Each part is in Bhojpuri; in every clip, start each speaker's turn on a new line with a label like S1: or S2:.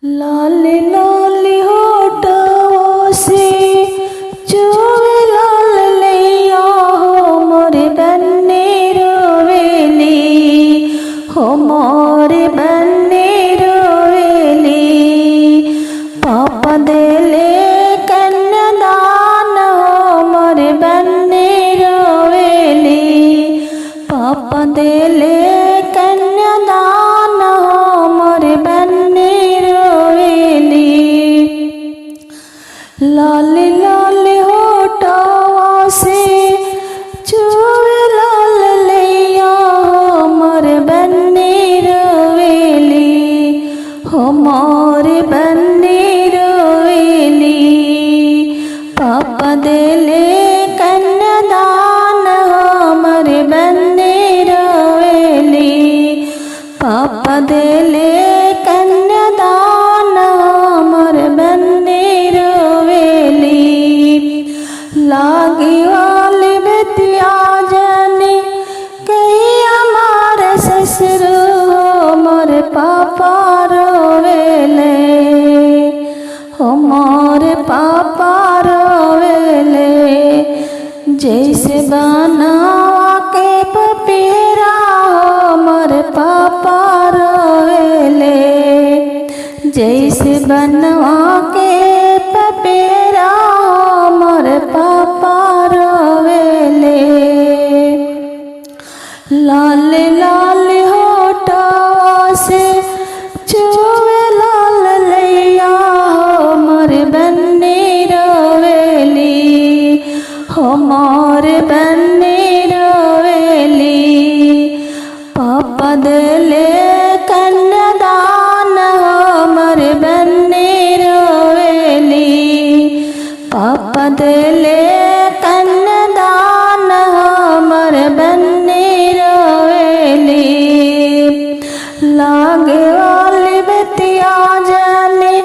S1: लाली लाली होठों से चुवे लाल लैया हो मोरे बन्ने रोवेली हो मोरे बन्ने रोवेली। पापा देले कन्यादान हो मोरे बन्ने रोवेली। पापा देले कन्यादान हो मोरे बन्ने लाली लाली होठों से चुवे लाल लैया हो मोरे बन्ने रोवेली हो मोरे बन्ने रोवेली। पापा देले कन्यादान हो मोरे बन्ने रोवेली। पापा देले कन्यादान हो मोरे बन्ने लागी वाली बेतिया जाने कहीं हमारे ससुर हो मोरे पापा रोवेले हो मोरे पापा रोवेले। जैसे बनावा के पपीरा हो मोरे पापा रोवेले। जैसे बनवा के पपीरा मोरे पापा रोवेले। लाल लाल होठों से चुवे लाल लैया हो मोरे बन्ने रोवेली हो मोरे बन्ने रोवेली। पापा देले कन्यादान हो मोरे बन्ने रोवेली। पापा देले कन्यादान हो मोरे बन्ने रोवेली। लागे वाली बेतिया जाने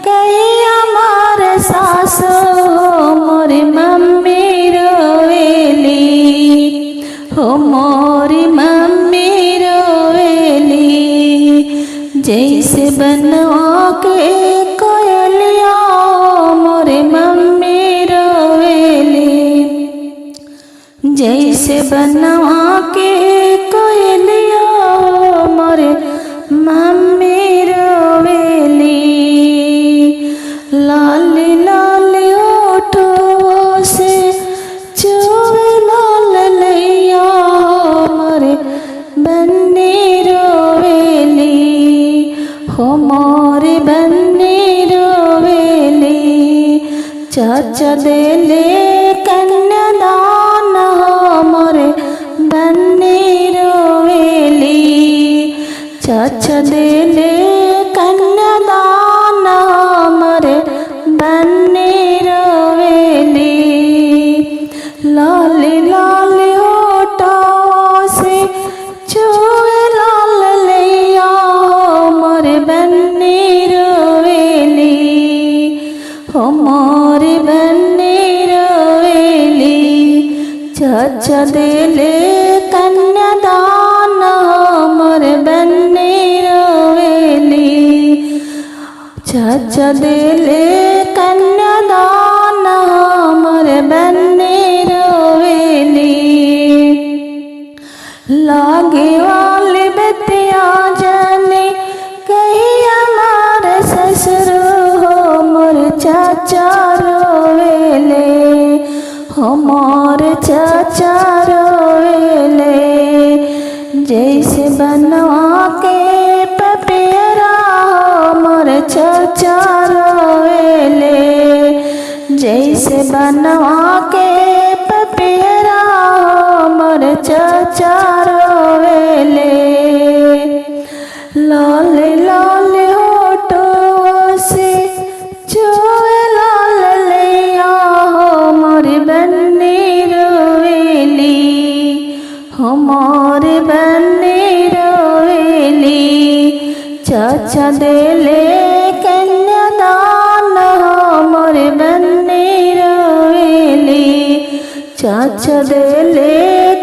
S1: कहीं हमारे सासु हो मोरी मम्मी रोवेली हो मोरी मम्मी रोवेली। जैसे बनवा के कोयलिया मोरे मम्मी रोवेली। जैसे बनवा के कोयलिया मोरे मम्मी रोवेली। लाली लाली होठों से चुवे लाल लैया मोरे बन्ने रोवेली हो मोरे बन्ने रोवेली। चाचा देले कन्यादान हो मोरे बन्ने रोवेली। चाचा देले कन्यादान हो मोरे बन्ने रोवेली। लाली लाली होठों से चुवे लाल लैया हो मोरे बन्ने रोवेली हो मोरे बन्ने रोवेली। चाचा देले कन्यादान हो मोरे बन्ने रोवेली। चाचा देले कन्यादान हो मोरे बन्ने रोवेली। लागे वाली बेतिया जाने कहीं हमारे ससुर हो मोरे चाचा रोवेले हो मोरे चाचा रोवेले। जैसे बनवा के पपीरा हो मोरे चाचा रोवेले। जैसे बनवा के पपीरा हो मोरे चाचा रोवेले। लाल लाल होठों से चुवे लाल लैया हो मोरे बन्ने रोवेली हो मोरे बन्ने रोवेली। चाचा देले कन्यादान हो मोरे बन्ने रोवेली। चाचा देले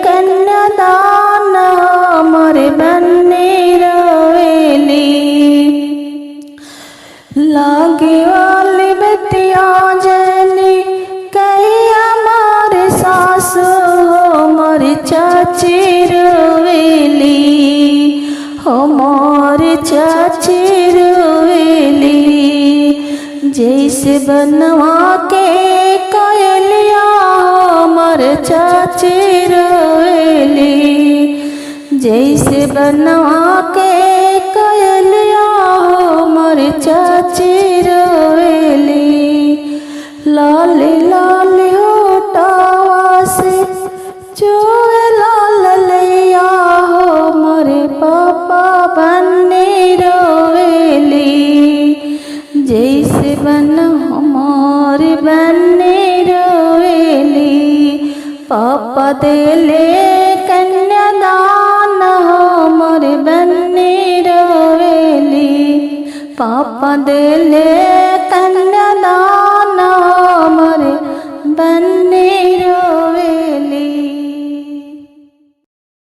S1: कन्यादान हो मोरे बन्ने रोवेली। लागे वाली बतिया जनी कही हमारे सासु हमारी चाची रोवेली, हमारी चाची रोवेली। जैसे बनवा के कोयलिया हमार चाची रोवेली, जैसे बनवा के कोयलिया हमार चाची रोवेली। लाल लाल होठवा से चुए लाल लैया हमारे पापा बन्नी रोवेली, जैसे बन हमारे बन्नी रोवेली। पापा देले कन्यादान हमारे बन्नी रोवेली, पापा देले